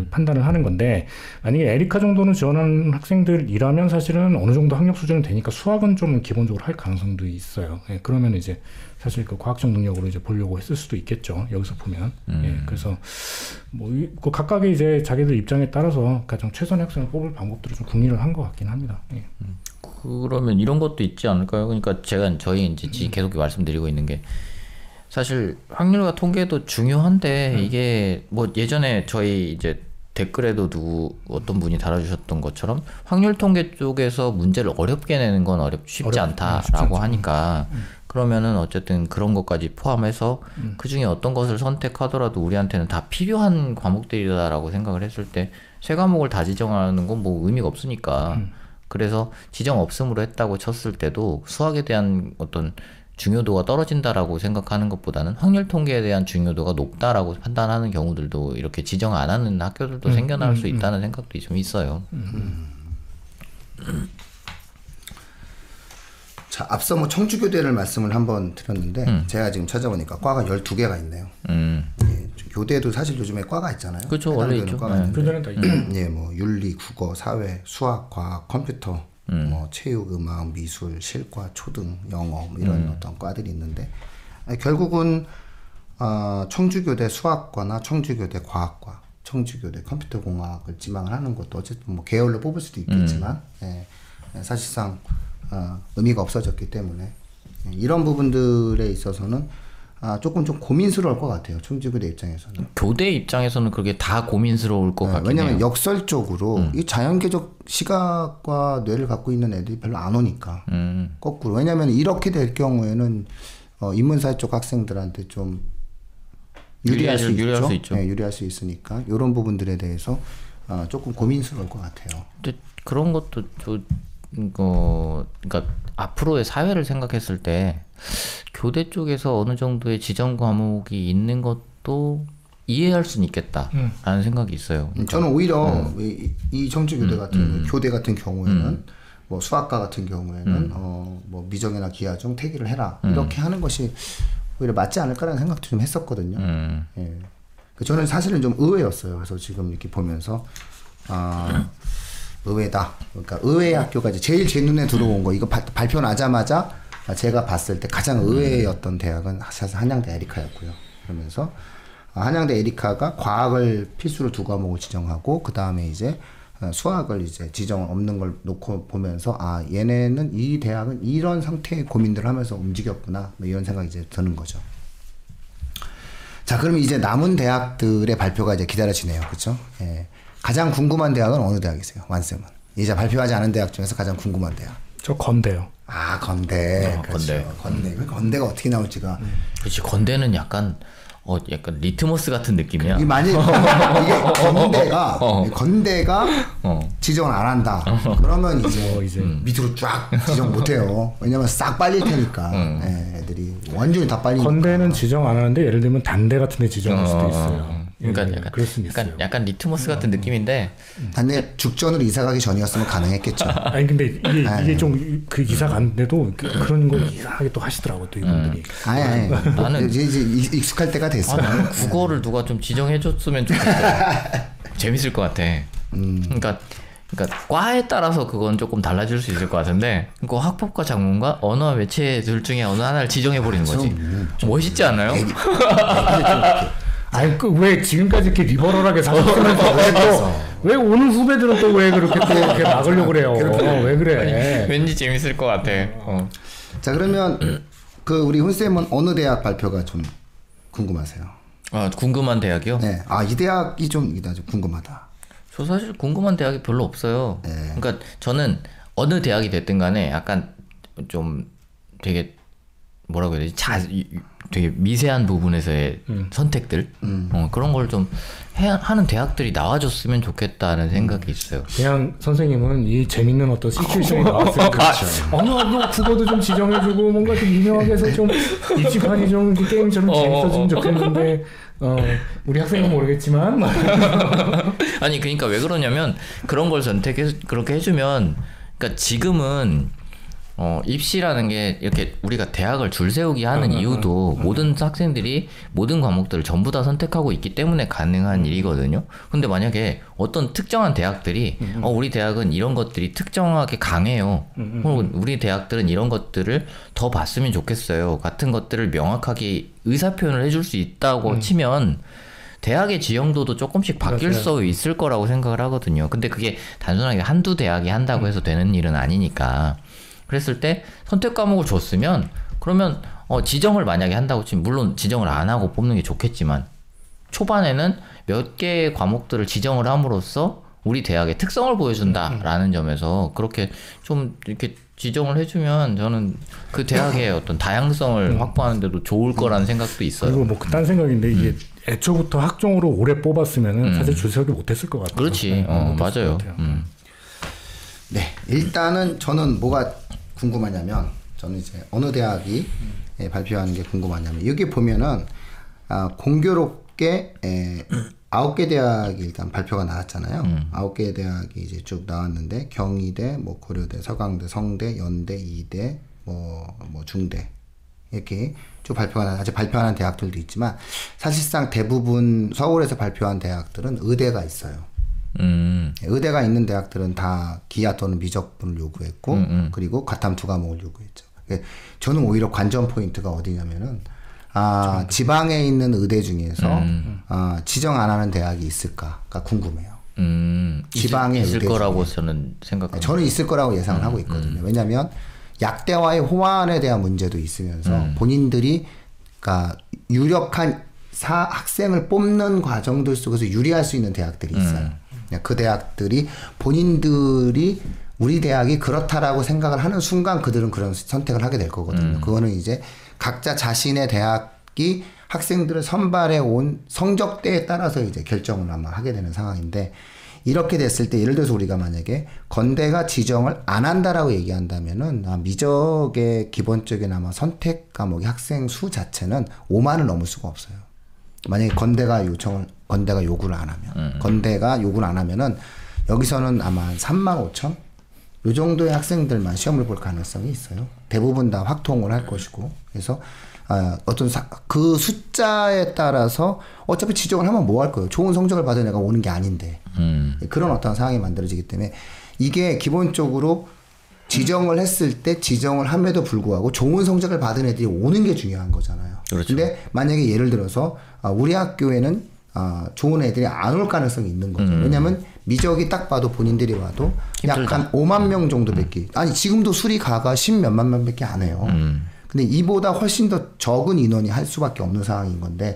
S3: 판단을 하는 건데 만약에 에리카 정도는 지원하는 학생들이라면 사실은 어느 정도 학력 수준은 되니까 수학은 좀 기본적으로 할 가능성도 있어요. 예, 그러면 이제 사실 그 과학적 능력으로 이제 보려고 했을 수도 있겠죠. 여기서 보면. 예, 그래서 뭐 그 각각의 이제 자기들 입장에 따라서 가장 최선의 학생을 뽑을 방법들을 좀 궁리를 한 것 같긴 합니다. 예.
S2: 그러면 이런 것도 있지 않을까요? 그러니까 저희 이제 계속 말씀드리고 있는 게 사실 확률과 통계도 중요한데 이게 뭐 예전에 저희 이제 댓글에도 어떤 분이 달아주셨던 것처럼 확률 통계 쪽에서 문제를 어렵게 내는 건 쉽지 않다라고 하니까 그러면은 어쨌든 그런 것까지 포함해서 그 중에 어떤 것을 선택하더라도 우리한테는 다 필요한 과목들이다라고 생각을 했을 때 세 과목을 다 지정하는 건 뭐 의미가 없으니까 그래서 지정 없음으로 했다고 쳤을 때도 수학에 대한 어떤 중요도가 떨어진다라고 생각하는 것보다는 확률 통계에 대한 중요도가 높다라고 판단하는 경우들도 이렇게 지정 안 하는 학교들도 생겨날 수 있다는 생각도 좀 있어요.
S1: 자, 앞서 뭐 청주교대를 말씀을 한번 드렸는데 제가 지금 찾아보니까 과가 12개가 있네요. 예, 교대도 사실 요즘에 과가 있잖아요.
S2: 그렇죠, 원래 있죠.
S3: 교대는 다 있죠.
S1: 예, 뭐 윤리, 국어, 사회, 수학, 과학, 컴퓨터, 뭐 체육, 음악, 미술, 실과, 초등, 영어 뭐 이런 어떤 과들이 있는데 결국은 청주교대 수학과나 청주교대 과학과, 청주교대 컴퓨터공학을 지망을 하는 것도 어쨌든 뭐 계열로 뽑을 수도 있겠지만 예, 사실상 의미가 없어졌기 때문에 이런 부분들에 있어서는 조금 좀 고민스러울 것 같아요. 청주교대 입장에서는.
S2: 교대 입장에서는 그게 다 고민스러울 것 같긴
S1: 왜냐하면
S2: 해요.
S1: 역설적으로 이 자연계적 시각과 뇌를 갖고 있는 애들이 별로 안 오니까 거꾸로. 왜냐하면 이렇게 될 경우에는 인문사회 쪽 학생들한테 좀 유리할 수
S2: 있죠.
S1: 네, 유리할 수 있으니까 이런 부분들에 대해서 조금 고민스러울 것 같아요.
S2: 근데 그런 것도 그러니까 앞으로의 사회를 생각했을 때 교대 쪽에서 어느 정도의 지정 과목이 있는 것도 이해할 수는 있겠다라는 생각이 있어요. 그러니까,
S1: 저는 오히려 이 정치교대 같은 교대 같은 경우에는 뭐 수학과 같은 경우에는 뭐 미정이나 기하중 태기를 해라 이렇게 하는 것이 오히려 맞지 않을까라는 생각도 좀 했었거든요. 예. 저는 사실은 좀 의외였어요. 그래서 지금 이렇게 보면서 의외다. 그러니까 의외의 학교가 이제 제일 제 눈에 들어온 거 이거 발표 나자마자 제가 봤을 때 가장 의외였던 대학은 사실 한양대 에리카였고요. 그러면서 한양대 에리카가 과학을 필수로 2과목을 지정하고 그 다음에 이제 수학을 이제 지정 없는 걸 놓고 보면서 얘네는 이 대학은 이런 상태의 고민들을 하면서 움직였구나 뭐 이런 생각이 이제 드는 거죠. 자, 그럼 이제 남은 대학들의 발표가 이제 기다려지네요. 그렇죠? 예. 가장 궁금한 대학은 어느 대학이세요? 완쌤은 이제 발표하지 않은 대학 중에서 가장 궁금한 대학.
S3: 저 건대요.
S1: 건대. 그렇죠. 건대. 건대가 어떻게 나올지가.
S2: 그렇지. 건대는 약간 리트머스 같은 느낌이야.
S1: 만약 이게 건대가 지정을 안 한다. 그러면 이제 밑으로 쫙 지정 못 해요. 왜냐면 싹 빨릴 테니까. 네, 애들이 완전히 다 빨리니까.
S3: 건대는 지정 안 하는데 예를 들면 단대 같은 데 지정할 수도 있어요.
S2: 그러니까 약간 리트머스 같은 느낌인데.
S1: 단대 죽전으로 이사 가기 전이었으면 가능했겠죠.
S3: 아니 근데 이게 좀 그 이사 갔는데도 그런 걸 이상하게 또 하시더라고 또 이분들이.
S1: 아니. 나는 이제 익숙할 때가 됐어.
S2: 나는 국어를 누가 좀 지정해줬으면 좋겠어. 재밌을 것 같아. 그러니까 과에 따라서 그건 조금 달라질 수 있을 것 같은데 그 학법과 작문과 언어와 매체 둘 중에 어느 하나를 지정해버리는 거지. 멋있지 않아요?
S3: 아니 왜 지금까지 이렇게 리버럴하게 사셨으면서 왜 오는 후배들은 또 왜 그렇게 또 이렇게 막으려고 그래요? 왜 그래?
S2: 아니, 왠지 재밌을 것 같아.
S1: 자, 그러면 우리 훈쌤은 어느 대학 발표가 좀 궁금하세요?
S2: 궁금한 대학이요?
S1: 네. 이 대학이 좀 궁금하다.
S2: 저 사실 궁금한 대학이 별로 없어요.
S1: 네.
S2: 그러니까 저는 어느 대학이 됐든 간에 약간 좀 되게 뭐라고 해야 되지? 되게 미세한 부분에서의 선택들 그런 걸 좀 하는 대학들이 나와줬으면 좋겠다는 생각이 있어요.
S3: 그냥 선생님은 이 재밌는 어떤 시츄에이션이 나왔으면 그렇죠. 너 국어도 좀 지정해주고 뭔가 좀 유명하게 해서 좀 입시판이 좀 게임처럼 재밌어지면 좋겠는데 우리 학생은 모르겠지만
S2: 아니 그러니까 왜 그러냐면 그런 걸 선택해서 그렇게 해주면 그러니까 지금은 입시라는 게 이렇게 우리가 대학을 줄 세우기 하는 이유도 모든 학생들이 모든 과목들을 전부 다 선택하고 있기 때문에 가능한 일이거든요. 근데 만약에 어떤 특정한 대학들이 우리 대학은 이런 것들이 특정하게 강해요. 혹은 우리 대학들은 이런 것들을 더 봤으면 좋겠어요. 같은 것들을 명확하게 의사표현을 해줄 수 있다고 치면 대학의 지형도도 조금씩 바뀔 수 있을 거라고 생각을 하거든요. 근데 그게 단순하게 한두 대학이 한다고 해서 되는 일은 아니니까. 그랬을 때 선택 과목을 줬으면 그러면 지정을 만약에 한다고 치면 물론 지정을 안 하고 뽑는 게 좋겠지만 초반에는 몇 개의 과목들을 지정을 함으로써 우리 대학의 특성을 보여준다라는 점에서 그렇게 좀 이렇게 지정을 해주면 저는 그 대학의 어떤 다양성을 확보하는 데도 좋을 거라는 생각도 있어요.
S3: 그리고 뭐 그딴 생각인데 이게 애초부터 학종으로 오래 뽑았으면은 사실 줄 세우기 못했을 것 같아요.
S2: 그렇지. 맞아요.
S1: 네, 일단은 저는 뭐가 궁금하냐면 저는 이제 어느 대학이 발표하는 게 궁금하냐면 여기 보면은 공교롭게 9개 대학이 일단 발표가 나왔잖아요. 9개 대학이 이제 쭉 나왔는데 경희대, 뭐 고려대, 서강대, 성대, 연대, 이대, 뭐 중대 이렇게 쭉 아직 발표하는 대학들도 있지만 사실상 대부분 서울에서 발표한 대학들은 의대가 있어요. 의대가 있는 대학들은 다 기하 또는 미적분을 요구했고 그리고 과탐 2과목을 요구했죠. 저는 오히려 관전 포인트가 어디냐면은 지방에 있는 의대 중에서 지정 안 하는 대학이 있을까가 궁금해요. 지방에
S2: 있을 거라고 저는 생각합니다.
S1: 저는 있을 거라고 예상을 하고 있거든요. 왜냐하면 약대와의 호환에 대한 문제도 있으면서 본인들이 그러니까 유력한 학생을 뽑는 과정들 속에서 유리할 수 있는 대학들이 있어요. 그 대학들이 본인들이 우리 대학이 그렇다라고 생각을 하는 순간 그들은 그런 선택을 하게 될 거거든요. 그거는 이제 각자 자신의 대학이 학생들을 선발해 온 성적대에 따라서 이제 결정을 아마 하게 되는 상황인데, 이렇게 됐을 때 예를 들어서 우리가 만약에 건대가 지정을 안 한다라고 얘기한다면은 미적의 기본적인 아마 선택 과목의 학생 수 자체는 5만을 넘을 수가 없어요. 만약에 건대가 요구를 안 하면, 건대가 요구를 안 하면은 여기서는 아마 한 3만 5천? 요 정도의 학생들만 시험을 볼 가능성이 있어요. 대부분 다 확통을 할 것이고. 그래서 그 숫자에 따라서 어차피 지정을 하면 뭐 할 거예요. 좋은 성적을 받은 애가 오는 게 아닌데. 그런 어떤 상황이 만들어지기 때문에 이게 기본적으로 지정을 했을 때 지정을 함에도 불구하고 좋은 성적을 받은 애들이 오는 게 중요한 거잖아요.
S2: 그렇죠.
S1: 근데 만약에 예를 들어서 우리 학교에는 좋은 애들이 안 올 가능성이 있는 거죠. 왜냐면 미적이 딱 봐도 본인들이 봐도
S2: 힘들다.
S1: 약 한 5만 명 정도밖에 아니 지금도 수리가가 10몇만 명밖에 안 해요. 근데 이보다 훨씬 더 적은 인원이 할 수밖에 없는 상황인 건데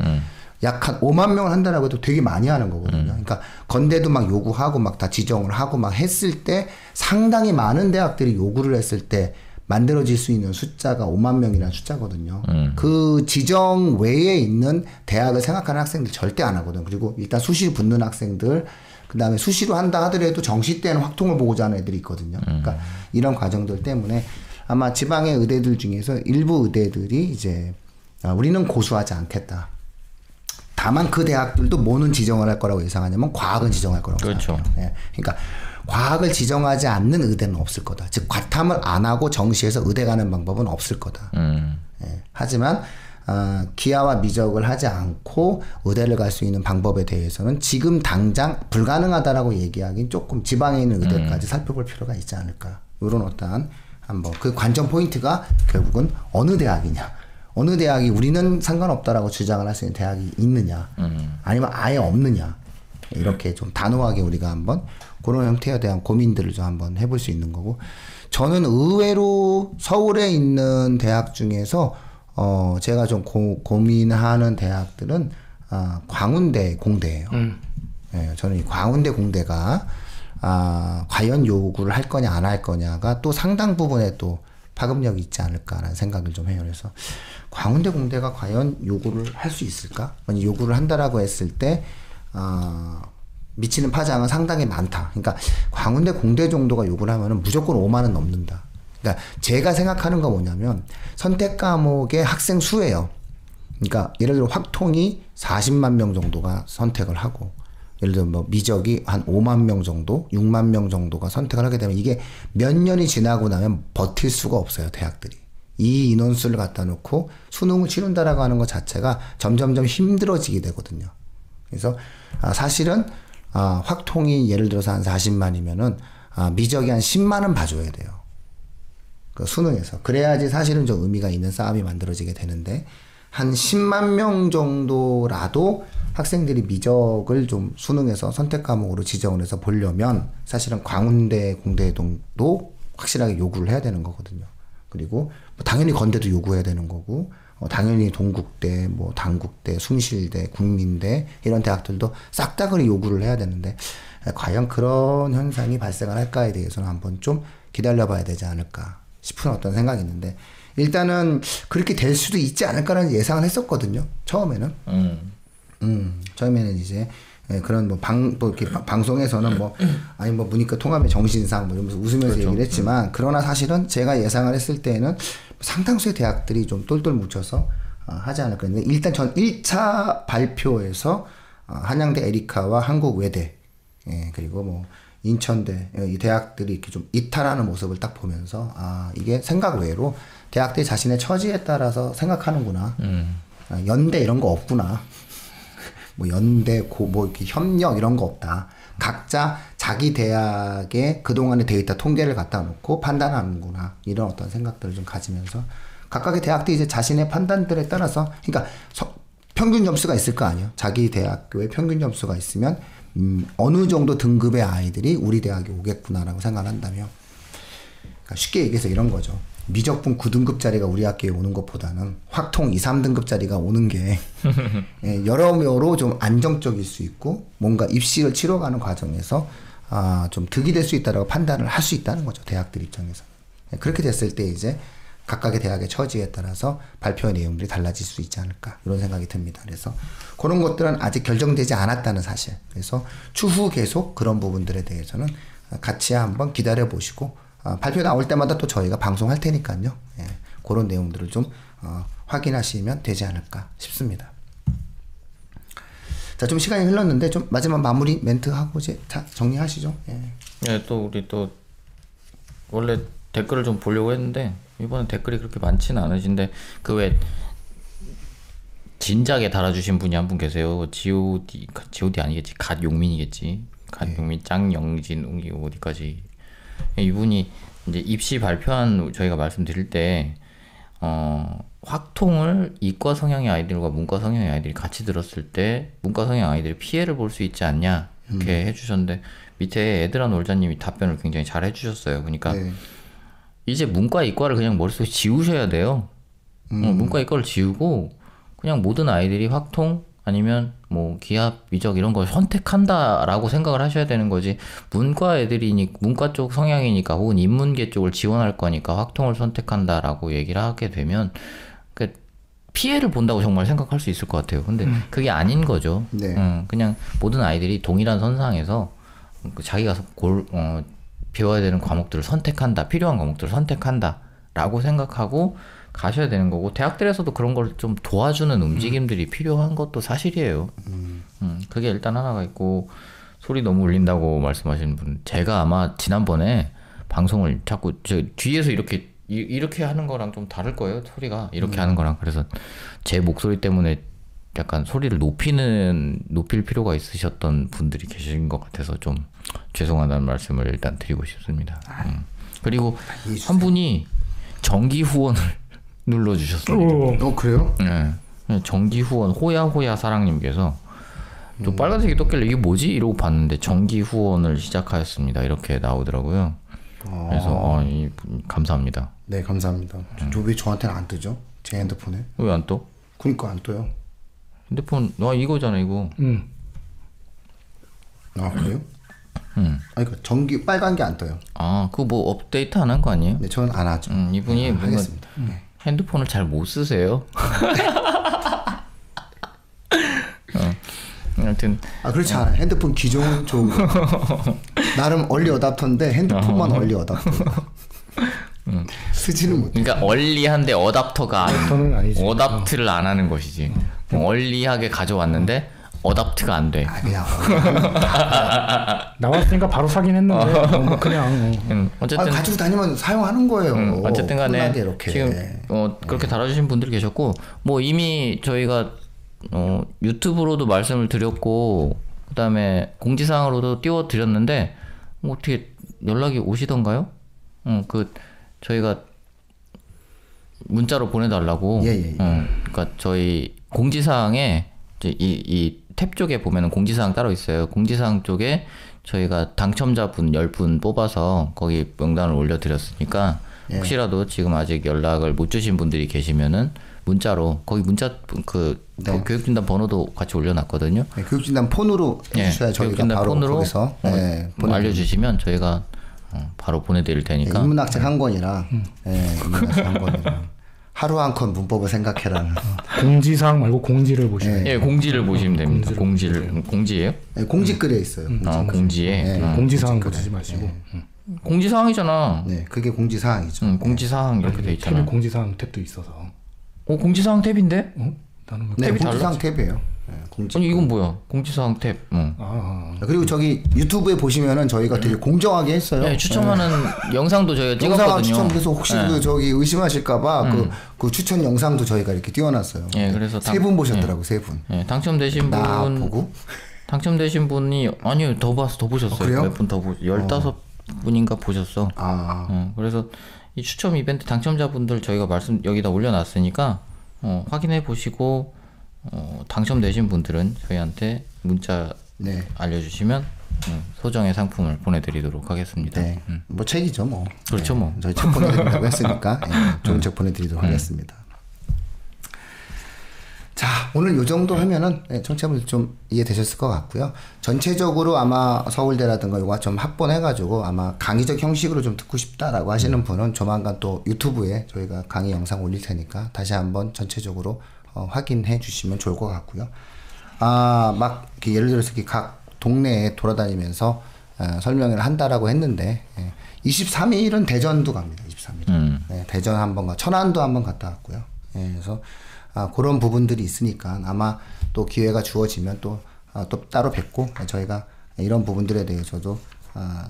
S1: 약 한 5만 명을 한다라고 해도 되게 많이 하는 거거든요. 그러니까 건대도 막 요구하고 막 다 지정을 하고 막 했을 때 상당히 많은 대학들이 요구를 했을 때 만들어질 수 있는 숫자가 5만 명이라는 숫자거든요. 그 지정 외에 있는 대학을 생각하는 학생들 절대 안 하거든요. 그리고 일단 수시로 붙는 학생들, 그 다음에 수시로 한다 하더라도 정시 때는 확통을 보고자 하는 애들이 있거든요. 그러니까 이런 과정들 때문에 아마 지방의 의대들 중에서 일부 의대들이 이제 우리는 고수하지 않겠다. 다만 그 대학들도 뭐는 지정을 할 거라고 예상하냐면 과학은 지정할 거라고
S2: 그렇죠.
S1: 생각해요. 네. 그러니까 과학을 지정하지 않는 의대는 없을 거다. 즉 과탐을 안 하고 정시에서 의대 가는 방법은 없을 거다. 예. 하지만 기하와 미적을 하지 않고 의대를 갈 수 있는 방법에 대해서는 지금 당장 불가능하다라고 얘기하기는 조금 지방에 있는 의대까지 살펴볼 필요가 있지 않을까. 이런 어떠한 한번 그 관전 포인트가 결국은 어느 대학이냐. 어느 대학이 우리는 상관없다라고 주장을 할 수 있는 대학이 있느냐. 아니면 아예 없느냐. 이렇게 좀 단호하게 우리가 한번 그런 형태에 대한 고민들을 좀 한번 해볼 수 있는 거고. 저는 의외로 서울에 있는 대학 중에서 제가 좀 고민하는 대학들은 광운대 공대예요. 예, 저는 이 광운대 공대가 과연 요구를 할 거냐 안 할 거냐가 또 상당 부분에 또 파급력이 있지 않을까라는 생각을 좀 해요. 그래서 광운대 공대가 과연 요구를 할 수 있을까? 만약 요구를 한다라고 했을 때 미치는 파장은 상당히 많다. 그러니까 광운대 공대 정도가 요구를 하면은 무조건 5만은 넘는다. 그러니까 제가 생각하는 건 뭐냐면 선택 과목의 학생 수예요. 그러니까 예를 들어 확통이 40만 명 정도가 선택을 하고 예를 들어 뭐 미적이 한 5만 명 정도, 6만 명 정도가 선택을 하게 되면 이게 몇 년이 지나고 나면 버틸 수가 없어요, 대학들이. 이 인원수를 갖다 놓고 수능을 치른다라고 하는 것 자체가 점점점 힘들어지게 되거든요. 그래서 사실은 확통이 예를 들어서 한 40만이면은 미적이 한 10만은 봐줘야 돼요. 그 수능에서. 그래야지 사실은 좀 의미가 있는 싸움이 만들어지게 되는데 한 10만 명 정도라도 학생들이 미적을 좀 수능에서 선택 과목으로 지정을 해서 보려면 사실은 광운대 공대도 확실하게 요구를 해야 되는 거거든요. 그리고 뭐 당연히 건대도 요구해야 되는 거고 당연히 동국대, 뭐 단국대, 숭실대, 국민대 이런 대학들도 싹 다 그리 요구를 해야 되는데 과연 그런 현상이 발생을 할까에 대해서는 한번 좀 기다려봐야 되지 않을까 싶은 어떤 생각이 있는데 일단은 그렇게 될 수도 있지 않을까라는 예상을 했었거든요. 처음에는. 처음에는 이제 그런 뭐 이렇게 방송에서는 뭐 아니 뭐 문이과 통합의 정신상 뭐 이러면서 웃으면서 그렇죠. 얘기를 했지만 그러나 사실은 제가 예상을 했을 때에는 상당수의 대학들이 좀 똘똘 뭉쳐서 하지 않을까 했는데 일단 전 1차 발표에서 한양대 에리카와 한국외대 그리고 뭐 인천대 이 대학들이 이렇게 좀 이탈하는 모습을 딱 보면서 이게 생각 외로 대학들이 자신의 처지에 따라서 생각하는구나. 연대 이런 거 없구나. 뭐 연대, 뭐 이렇게 협력 이런 거 없다. 각자 자기 대학의 그동안의 데이터 통계를 갖다 놓고 판단하는구나. 이런 어떤 생각들을 좀 가지면서 각각의 대학들이 이제 자신의 판단들에 따라서 그러니까 평균 점수가 있을 거 아니에요. 자기 대학교에 평균 점수가 있으면 어느 정도 등급의 아이들이 우리 대학에 오겠구나라고 생각을 한다면 그러니까 쉽게 얘기해서 이런 거죠. 미적분 9등급짜리가 우리 학교에 오는 것보다는 확통 2, 3등급짜리가 오는 게 여러모로 좀 안정적일 수 있고 뭔가 입시를 치러가는 과정에서 좀 득이 될 수 있다라고 판단을 할 수 있다는 거죠. 대학들 입장에서. 그렇게 됐을 때 이제 각각의 대학의 처지에 따라서 발표 내용들이 달라질 수 있지 않을까 이런 생각이 듭니다. 그래서 그런 것들은 아직 결정되지 않았다는 사실. 그래서 추후 계속 그런 부분들에 대해서는 같이 한번 기다려 보시고 발표 나올 때마다 또 저희가 방송할 테니까요. 예, 그런 내용들을 좀 확인하시면 되지 않을까 싶습니다. 자, 좀 시간이 흘렀는데 좀 마지막 마무리 멘트 하고 이제 정리하시죠. 예.
S2: 네, 또 우리 또 원래 댓글을 좀 보려고 했는데 이번엔 댓글이 그렇게 많지는 않으신데 그 외 진작에 달아주신 분이 한 분 계세요. G.O.D 아니겠지? 갓용민이겠지. 갓용민, 짱영진, 어디까지? 이분이 이제 입시 발표한 저희가 말씀드릴 때 확통을 이과 성향의 아이들과 문과 성향의 아이들이 같이 들었을 때 문과 성향 아이들이 피해를 볼 수 있지 않냐 이렇게 해주셨는데 밑에 애들아 놀자님이 답변을 굉장히 잘 해주셨어요. 그러니까 네. 이제 문과 이과를 그냥 머릿속에 지우셔야 돼요. 문과 이과를 지우고 그냥 모든 아이들이 확통 아니면 뭐 기합, 미적 이런 걸 선택한다라고 생각을 하셔야 되는 거지. 문과 애들이니 문과 쪽 성향이니까 혹은 인문계 쪽을 지원할 거니까 확통을 선택한다라고 얘기를 하게 되면 그 피해를 본다고 정말 생각할 수 있을 것 같아요. 근데 그게 아닌 거죠. 네. 그냥 모든 아이들이 동일한 선상에서 자기가 배워야 되는 과목들을 선택한다, 필요한 과목들을 선택한다라고 생각하고 가셔야 되는 거고 대학들에서도 그런 걸 좀 도와주는 움직임들이 필요한 것도 사실이에요. 그게 일단 하나가 있고 소리 너무 울린다고 말씀하시는 분 제가 아마 지난번에 방송을 자꾸 저 뒤에서 이렇게 하는 거랑 좀 다를 거예요. 소리가 이렇게 하는 거랑 그래서 제 목소리 때문에 약간 소리를 높일 필요가 있으셨던 분들이 계신 것 같아서 좀 죄송하다는 말씀을 일단 드리고 싶습니다. 그리고 한 분이 정기 후원을 눌러주셨습니다.
S1: 그래요?
S2: 네. 정기 후원 호야호야 사랑님께서 또 빨간색이 떴길래 이게 뭐지? 이러고 봤는데 정기 후원을 시작하였습니다. 이렇게 나오더라고요. 그래서 감사합니다.
S1: 네, 감사합니다. 왜 저한테는 안 뜨죠? 제 핸드폰에?
S2: 왜 안 떠?
S1: 그러니까 안 떠요.
S2: 핸드폰 이거잖아 이거.
S1: 아 그래요? 그러니까 전기 빨간 게 안 떠요.
S2: 그거 뭐 업데이트 안 한 거 아니에요?
S1: 네, 저는 안 하죠.
S2: 이분이
S1: 하겠습니다.
S2: 핸드폰을 잘 못 쓰세요. 아무튼
S1: 그렇지 않아요. 핸드폰 기종 좀 나름 얼리 어답터인데 핸드폰만 얼리 어답터. 쓰지는 못해.
S2: 그러니까 얼리한데 어답터가 어답트를 안 하는 것이지. 얼리하게 가져왔는데 어답트가 안 돼.
S1: 그냥
S3: 나왔으니까 바로 사긴 했는데 그냥
S2: 어쨌든
S1: 가지고 다니면 사용하는 거예요.
S2: 어쨌든 간에
S1: 이렇게.
S2: 지금 그렇게 달아주신 분들이 계셨고 뭐 이미 저희가 유튜브로도 말씀을 드렸고 그다음에 공지사항으로도 띄워드렸는데 뭐 어떻게 연락이 오시던가요? 저희가 문자로 보내달라고. 그러니까 저희 공지사항에 이 탭 쪽에 보면은 공지사항 따로 있어요. 공지사항 쪽에 저희가 당첨자분 10분 뽑아서 거기 명단을 올려드렸으니까 혹시라도 지금 아직 연락을 못 주신 분들이 계시면은 문자로 거기 문자 교육진단 번호도 같이 올려놨거든요.
S1: 네, 교육진단 폰으로 해주셔야 저희가 바로
S2: 폰으로
S1: 거기서
S2: 알려주시면 저희가 바로 보내드릴 테니까.
S1: 인문학책 한 권이랑 인문학책 한 권이랑 하루 한 건 문법을 생각해라는.
S3: 공지사항 말고 공지를 보시면.
S2: 공지를 보시면 됩니다. 공지예요?
S1: 네, 공지글에 있어요.
S2: 공지에.
S3: 공지사항 보시지 마시고.
S2: 공지사항이잖아.
S1: 네, 그게 공지사항이죠.
S2: 공지사항 이렇게 돼 있잖아.
S3: 공지사항 탭도 있어서.
S2: 공지사항 탭인데?
S1: 나는 네, 공지사항 탭이에요.
S2: 아니 이건 뭐야? 공지사항 탭.
S1: 그리고 저기 유튜브에 보시면은 저희가 되게 공정하게 했어요.
S2: 네, 추첨하는 영상도 저희가 찍었거든요.
S1: 추첨 그래서 혹시 저기 의심하실까봐 그 추천 영상도 저희가 이렇게 띄워놨어요.
S2: 그래서
S1: 세 분 보셨더라고, 세 분.
S2: 당첨되신 분
S1: 보고
S2: 당첨되신 분이 아니요 더 보셨어요. 몇 분 더 15분인가 보셨어. 그래서 이 추첨 이벤트 당첨자분들 저희가 여기다 올려놨으니까 확인해 보시고. 당첨되신 분들은 저희한테 문자 알려주시면 소정의 상품을 보내드리도록 하겠습니다.
S1: 네. 뭐 책이죠, 뭐.
S2: 그렇죠, 뭐.
S1: 저희 책 보내드린다고 했으니까 좋은 책 보내드리도록 하겠습니다. 자, 오늘 요 정도 하면은 청취자분들 좀 이해되셨을 것 같고요. 전체적으로 아마 서울대라든가 요거 좀 합본해가지고 아마 강의적 형식으로 좀 듣고 싶다라고 하시는 분은 조만간 또 유튜브에 저희가 강의 영상 올릴 테니까 다시 한번 전체적으로 확인해 주시면 좋을 것 같고요. 막 예를 들어서 각 동네에 돌아다니면서 설명을 한다라고 했는데 23일은 대전도 갑니다. 23일. 네, 대전 한번 천안도 한번 갔다 왔고요. 그래서 그런 부분들이 있으니까 아마 또 기회가 주어지면 또 따로 뵙고 저희가 이런 부분들에 대해서도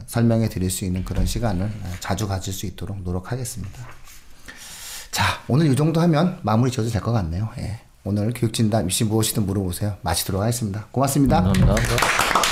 S1: 설명해 드릴 수 있는 그런 시간을 자주 가질 수 있도록 노력하겠습니다. 자, 오늘 이 정도 하면 마무리 지어도 될 것 같네요. 오늘 교육진담 입시 무엇이든 물어보세요. 마치도록 하겠습니다. 고맙습니다.
S2: 감사합니다.